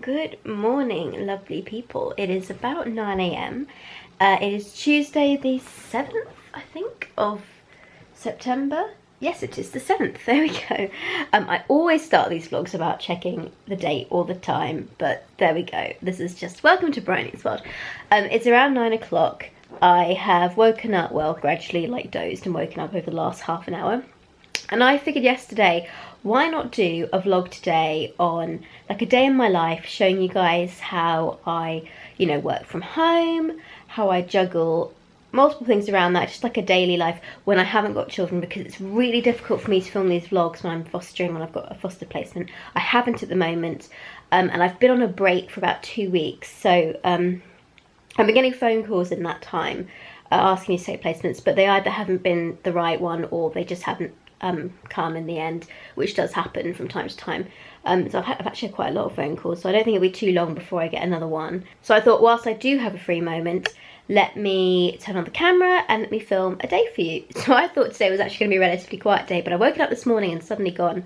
Good morning, lovely people. It is about 9 a.m. It is Tuesday the 7th, I think, of September. Yes, it is the 7th. There we go. I always start these vlogs about checking the date all the time, but there we go. This is just welcome to Bryony's World. It's around 9 o'clock. I have woken up, well, gradually like dozed and woken up over the last half an hour. And I figured yesterday, why not do a vlog today on like a day in my life, showing you guys how I, work from home, how I juggle multiple things around that, just like a daily life when I haven't got children, because it's really difficult for me to film these vlogs when I'm fostering, when I've got a foster placement. I haven't at the moment, and I've been on a break for about 2 weeks, so I've been getting phone calls in that time asking me to take placements, but they either haven't been the right one or they just haven't come in the end, which does happen from time to time. So I've actually had quite a lot of phone calls, so I don't think it'll be too long before I get another one. So I thought, whilst I do have a free moment, let me turn on the camera and let me film a day for you. So I thought today was actually going to be a relatively quiet day, but I woke up this morning and suddenly gone,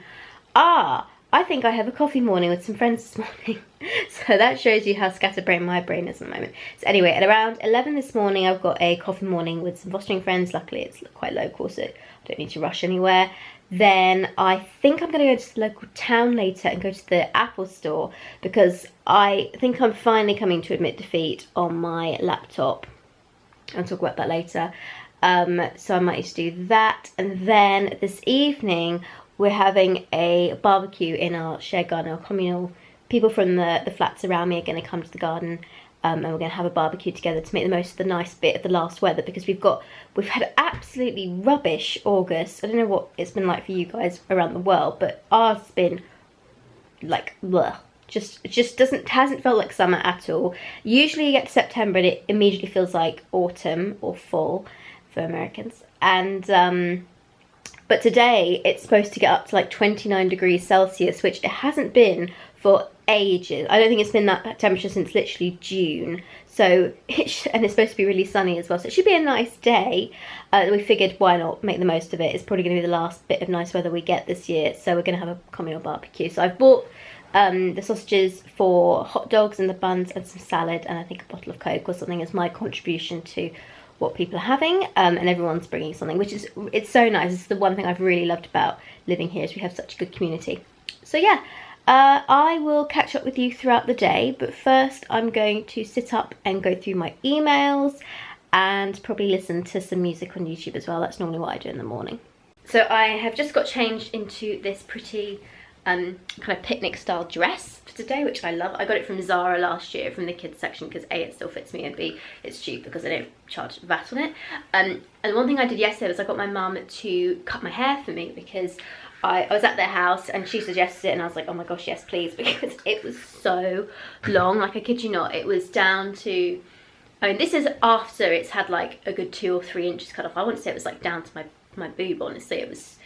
I think I have a coffee morning with some friends this morning. So that shows you how scatterbrained my brain is at the moment. So anyway, at around 11 this morning, I've got a coffee morning with some fostering friends. Luckily, it's quite local, so I don't need to rush anywhere. Then I think I'm going to go to the local town later and go to the Apple store, because I think I'm finally coming to admit defeat on my laptop. I'll talk about that later. So I might need to do that. And then this evening, we're having a barbecue in our shared garden, our communal. People from the flats around me are going to come to the garden, and we're going to have a barbecue together to make the most of the nice bit of the last weather, because we've had absolutely rubbish August. I don't know what it's been like for you guys around the world, but ours has been like bleh. Just hasn't felt like summer at all. Usually you get to September and it immediately feels like autumn or fall for Americans, and but today it's supposed to get up to like 29 degrees Celsius, which it hasn't been for ages. I don't think it's been that temperature since literally June. So and it's supposed to be really sunny as well. So it should be a nice day. We figured, why not make the most of it? It's probably going to be the last bit of nice weather we get this year. So we're going to have a communal barbecue. So I've bought the sausages for hot dogs and the buns and some salad, and I think a bottle of Coke or something as my contribution to what people are having, and everyone's bringing something, it's so nice. It's the one thing I've really loved about living here, is we have such a good community. So yeah, I will catch up with you throughout the day, but first I'm going to sit up and go through my emails and probably listen to some music on YouTube as well. That's normally what I do in the morning. So I have just got changed into this pretty kind of picnic style dress for today, which I love. I got it from Zara last year from the kids section, because A, it still fits me, and B, it's cheap because I don't charge VAT on it. And one thing I did yesterday was I got my mum to cut my hair for me, because I was at their house and she suggested it, and I was like, oh my gosh, yes please, because it was so long. Like, I kid you not, it was down to, I mean, this is after it's had like a good 2 or 3 inches cut off. I want to say it was like down to my boob, honestly. It was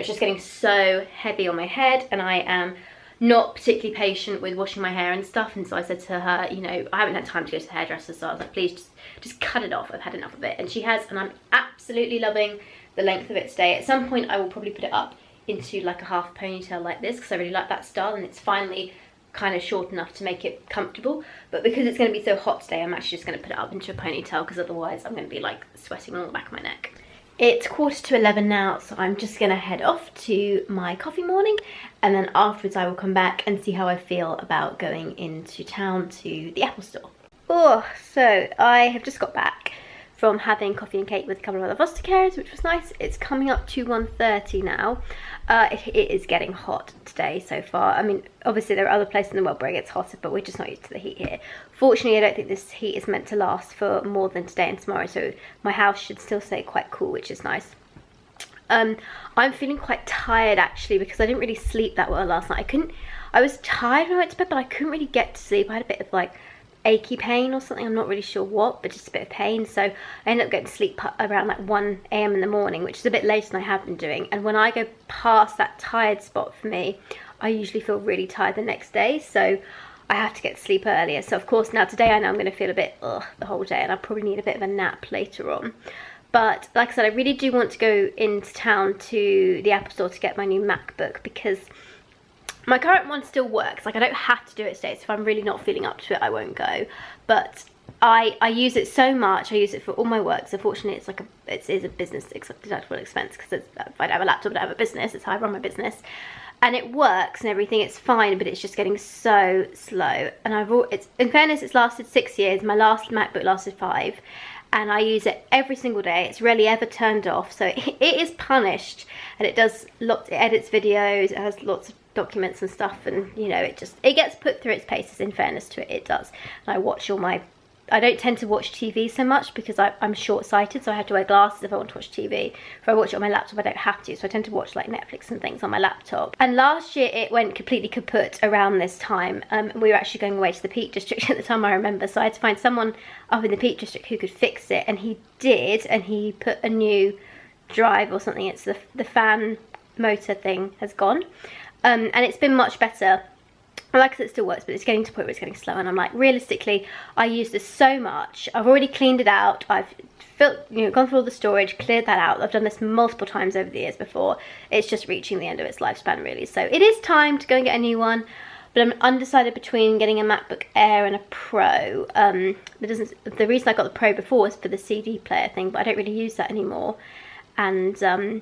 just getting so heavy on my head, and I am not particularly patient with washing my hair and stuff. And so I said to her, I haven't had time to go to the hairdresser, so I was like, please just cut it off. I've had enough of it. And she has, and I'm absolutely loving the length of it today. At some point I will probably put it up into like a half ponytail like this, because I really like that style, and it's finally kind of short enough to make it comfortable. But because it's going to be so hot today, I'm actually just going to put it up into a ponytail, because otherwise I'm going to be like sweating on the back of my neck. It's 11:15 now, so I'm just going to head off to my coffee morning, and then afterwards I will come back and see how I feel about going into town to the Apple store. Oh, so I have just got back from having coffee and cake with a couple of other foster carers, which was nice. It's coming up to 1:30 now. It is getting hot today so far. I mean, obviously there are other places in the world where it gets hotter, but we're just not used to the heat here. Fortunately, I don't think this heat is meant to last for more than today and tomorrow, so my house should still stay quite cool, which is nice. I'm feeling quite tired actually, because I didn't really sleep that well last night. I was tired when I went to bed, but I couldn't really get to sleep. I had a bit of like achy pain or something, I'm not really sure what, but just a bit of pain. So I ended up getting to sleep around like 1 a.m. in the morning, which is a bit later than I have been doing. And when I go past that tired spot for me, I usually feel really tired the next day, so I have to get to sleep earlier. So of course now today I know I'm going to feel a bit ugh the whole day, and I'll probably need a bit of a nap later on. But like I said, I really do want to go into town to the Apple store to get my new MacBook, because My current one still works. Like, I don't have to do it today, so if I'm really not feeling up to it, I won't go. But I use it so much. I use it for all my work. So fortunately, it's like it is a business deductible expense, because if I don't have a laptop, I don't have a business. It's how I run my business, and it works and everything. It's fine, but it's just getting so slow. And in fairness, it's lasted 6 years. My last MacBook lasted 5. And I use it every single day. It's rarely ever turned off, so it is punished, and it edits videos, it has lots of documents and stuff, and you know, it gets put through its paces. In fairness to it, it does. And I don't tend to watch TV so much because I'm short-sighted, so I have to wear glasses if I want to watch TV. If I watch it on my laptop, I don't have to, so I tend to watch like Netflix and things on my laptop. And last year it went completely kaput around this time. We were actually going away to the Peak District at the time, I remember, so I had to find someone up in the Peak District who could fix it, and he did, and he put a new drive or something. It's the fan motor thing has gone, and it's been much better. Like I said, it still works, but it's getting to the point where it's getting slow, and I'm like, realistically, I use this so much. I've already cleaned it out. I've gone through all the storage, cleared that out. I've done this multiple times over the years before. It's just reaching the end of its lifespan, really. So it is time to go and get a new one, but I'm undecided between getting a MacBook Air and a Pro. The reason I got the Pro before was for the CD player thing, but I don't really use that anymore. And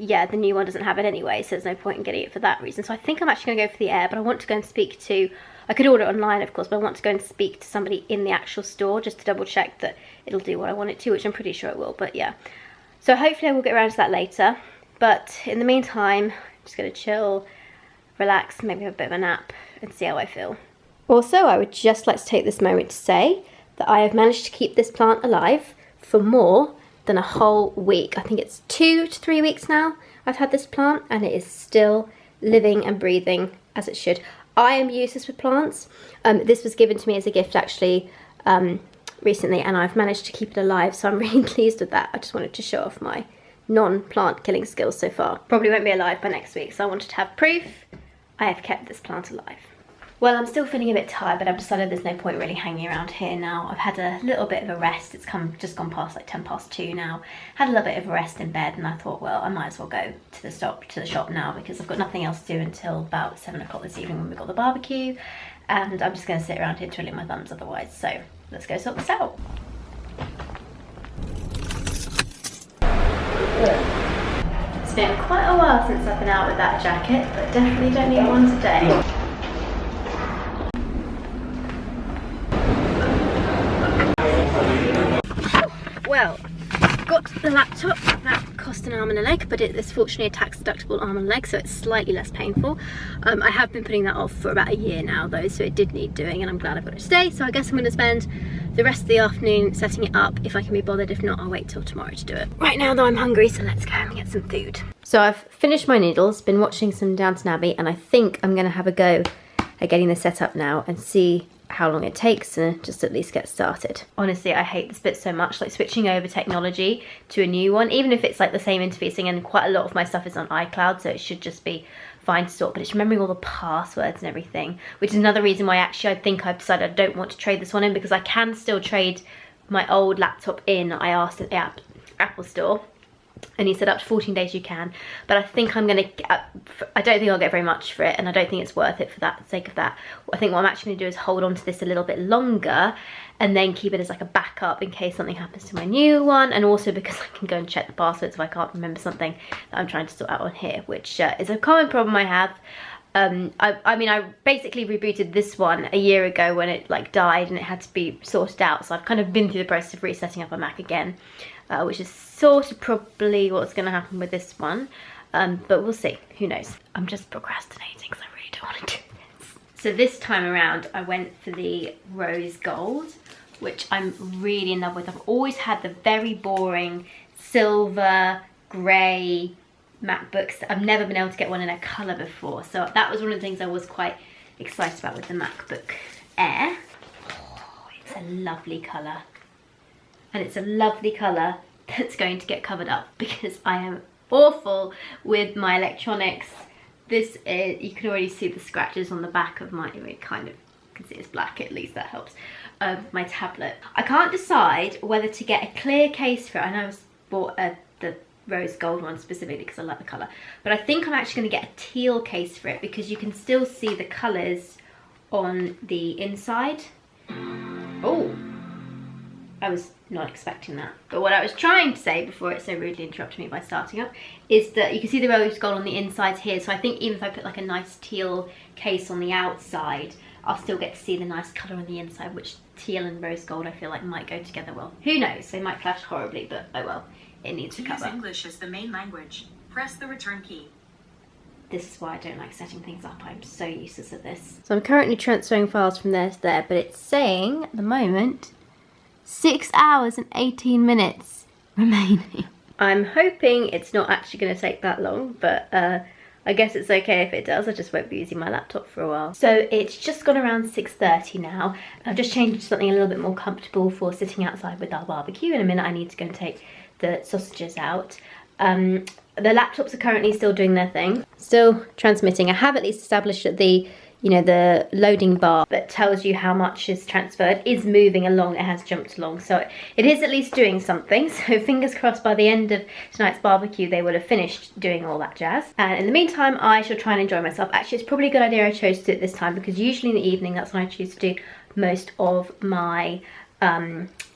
yeah, the new one doesn't have it anyway, so there's no point in getting it for that reason. So I think I'm actually going to go for the Air, but I want to go and speak to, I could order it online of course, but I want to go and speak to somebody in the actual store just to double check that it'll do what I want it to, which I'm pretty sure it will, but yeah. So hopefully I will get around to that later, but in the meantime, I'm just going to chill, relax, maybe have a bit of a nap and see how I feel. Also, I would just like to take this moment to say that I have managed to keep this plant alive for more than a whole week. I think it's 2 to 3 weeks now I've had this plant, and it is still living and breathing as it should. I am useless with plants. This was given to me as a gift actually recently, and I've managed to keep it alive, so I'm really pleased with that. I just wanted to show off my non-plant killing skills so far. Probably won't be alive by next week, so I wanted to have proof I have kept this plant alive. Well, I'm still feeling a bit tired, but I've decided there's no point really hanging around here now. I've had a little bit of a rest. It's just gone past like 2:10 now. Had a little bit of a rest in bed, and I thought, well, I might as well go to the shop now, because I've got nothing else to do until about 7 o'clock this evening when we've got the barbecue, and I'm just going to sit around here twiddling my thumbs otherwise. So let's go sort this out. It's been quite a while since I've been out with that jacket, but definitely don't need one today. Well, got the laptop. That cost an arm and a leg, but it's fortunately a tax deductible arm and leg, so it's slightly less painful. I have been putting that off for about a year now though, so it did need doing, and I'm glad I've got it today. So I guess I'm going to spend the rest of the afternoon setting it up if I can be bothered. If not, I'll wait till tomorrow to do it. Right now though, I'm hungry, so let's go and get some food. So I've finished my noodles, been watching some Downton Abbey, and I think I'm going to have a go at getting this set up now and see how long it takes to just at least get started. Honestly, I hate this bit so much, like switching over technology to a new one, even if it's like the same interfacing, and quite a lot of my stuff is on iCloud, so it should just be fine to sort, but it's remembering all the passwords and everything, which is another reason why actually I think I've decided I don't want to trade this one in, because I can still trade my old laptop in. I asked at the Apple store, and he said up to 14 days you can, but I think I don't think I'll get very much for it, and I don't think it's worth it for that sake of that. I think what I'm actually going to do is hold on to this a little bit longer and then keep it as like a backup in case something happens to my new one, and also because I can go and check the passwords if I can't remember something that I'm trying to sort out on here, which is a common problem I have. I mean, I basically rebooted this one a year ago when it like died and it had to be sorted out, so I've kind of been through the process of resetting up my Mac again, which is sort of probably what's going to happen with this one, but we'll see, who knows. I'm just procrastinating because I really don't want to do this. So this time around I went for the rose gold, which I'm really in love with. I've always had the very boring silver, grey MacBooks. I've never been able to get one in a colour before, so that was one of the things I was quite excited about with the MacBook Air. Oh, it's a lovely colour, and it's a lovely colour that's going to get covered up because I am awful with my electronics. This is, you can already see the scratches on the back of my, you kind of can see it's black, at least that helps, of my tablet. I can't decide whether to get a clear case for it. I know I bought the rose gold one specifically because I like the colour. But I think I'm actually going to get a teal case for it because you can still see the colours on the inside. Oh, I was not expecting that. But what I was trying to say before it so rudely interrupted me by starting up is that you can see the rose gold on the insides here. So I think even if I put like a nice teal case on the outside, I'll still get to see the nice colour on the inside, which teal and rose gold I feel like might go together well. Who knows, they might clash horribly, but oh well, it needs to cover. Use English as the main language. Press the return key. This is why I don't like setting things up. I'm so useless at this. So I'm currently transferring files from there to there, but it's saying at the moment 6 hours and 18 minutes remaining. I'm hoping it's not actually going to take that long, but I guess it's okay if it does. I just won't be using my laptop for a while. So it's just gone around 6:30 now. I've just changed to something a little bit more comfortable for sitting outside with our barbecue. In a minute I need to go and take the sausages out. The laptops are currently still doing their thing. Still transmitting. I have at least established that the loading bar that tells you how much is transferred is moving along. It has jumped along, so it is at least doing something. So fingers crossed by the end of tonight's barbecue they would have finished doing all that jazz. And in the meantime I shall try and enjoy myself. Actually, it's probably a good idea I chose to do it this time because usually in the evening that's when I choose to do most of my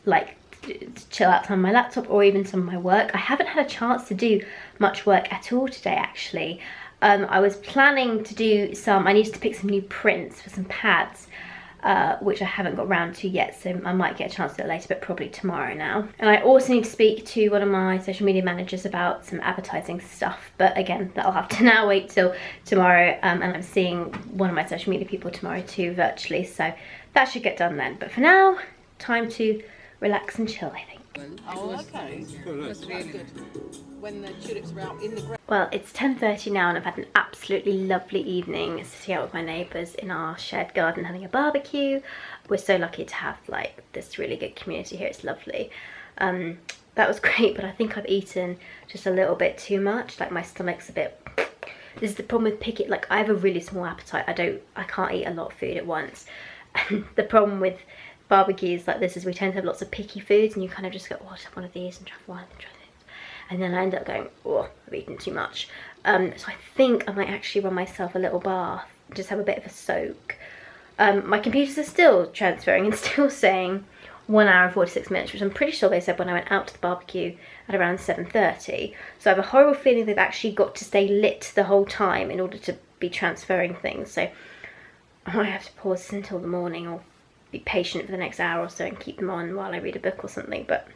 like chill out time on my laptop or even some of my work. I haven't had a chance to do much work at all today actually. I was planning to do I needed to pick some new prints for some pads, which I haven't got round to yet, so I might get a chance to do it later, but probably tomorrow now. And I also need to speak to one of my social media managers about some advertising stuff, but again, that'll have to now wait till tomorrow, and I'm seeing one of my social media people tomorrow too, virtually, so that should get done then. But for now, time to relax and chill, I think. Oh, okay. That's really good. When the tulips were out in the ground. Well, it's 10:30 now and I've had an absolutely lovely evening sitting out with my neighbours in our shared garden having a barbecue. We're so lucky to have like this really good community here. It's lovely. That was great, but I think I've eaten just a little bit too much. Like my stomach's a bit... This is the problem with picky. Like I have a really small appetite. I can't eat a lot of food at once. And the problem with barbecues like this is we tend to have lots of picky foods and you kind of just go, oh, I'll just have one of these and try one and try this. And then I end up going, oh, I've eaten too much. So I think I might actually run myself a little bath, just have a bit of a soak. My computers are still transferring and still saying 1 hour and 46 minutes, which I'm pretty sure they said when I went out to the barbecue at around 7:30. So I have a horrible feeling they've actually got to stay lit the whole time in order to be transferring things. So I might have to pause until the morning or be patient for the next hour or so and keep them on while I read a book or something. But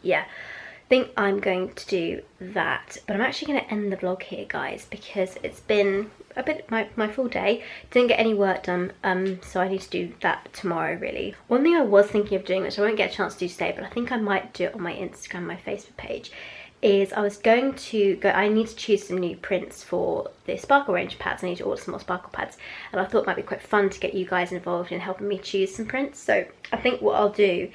yeah, I think I'm going to do that. But I'm actually going to end the vlog here, guys, because it's been a bit my full day. Didn't get any work done, so I need to do that tomorrow really. One thing I was thinking of doing, which I won't get a chance to do today, but I think I might do it on my Instagram, my Facebook page, is I was going to go, I need to choose some new prints for the Sparkle range pads. I need to order some more Sparkle pads, and I thought it might be quite fun to get you guys involved in helping me choose some prints. So I think what I'll do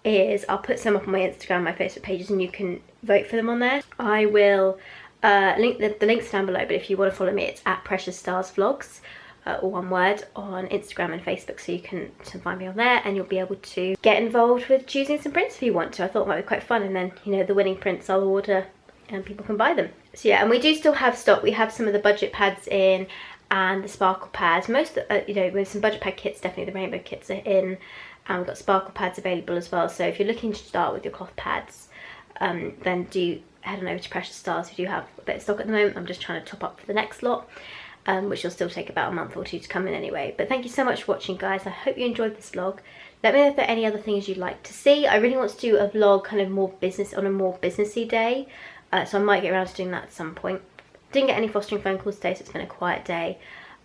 is I'll put some up on my Instagram, my Facebook pages, and you can vote for them on there. I will link the links down below, but if you want to follow me, it's at Precious Stars Vlogs, all one word, on Instagram and Facebook, so you can find me on there and you'll be able to get involved with choosing some prints if you want to. I thought it might be quite fun, and then, you know, the winning prints I'll order and people can buy them. So yeah, and we do still have stock. We have some of the budget pads in and the Sparkle pads. Most, you know, with some budget pad kits, definitely the rainbow kits are in, and we've got Sparkle pads available as well. So if you're looking to start with your cloth pads, then do head on over to Precious Stars. We do have a bit of stock at the moment. I'm just trying to top up for the next lot, which will still take about a month or two to come in anyway. But thank you so much for watching, guys. I hope you enjoyed this vlog. Let me know if there are any other things you'd like to see. I really want to do a vlog kind of more business, on a more businessy day, so I might get around to doing that at some point. Didn't get any fostering phone calls today, so it's been a quiet day,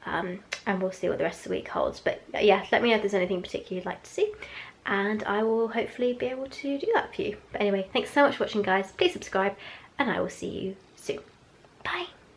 and we'll see what the rest of the week holds. But yeah, let me know if there's anything particular you'd like to see, and I will hopefully be able to do that for you. But anyway, thanks so much for watching, guys. Please subscribe, and I will see you soon. Bye.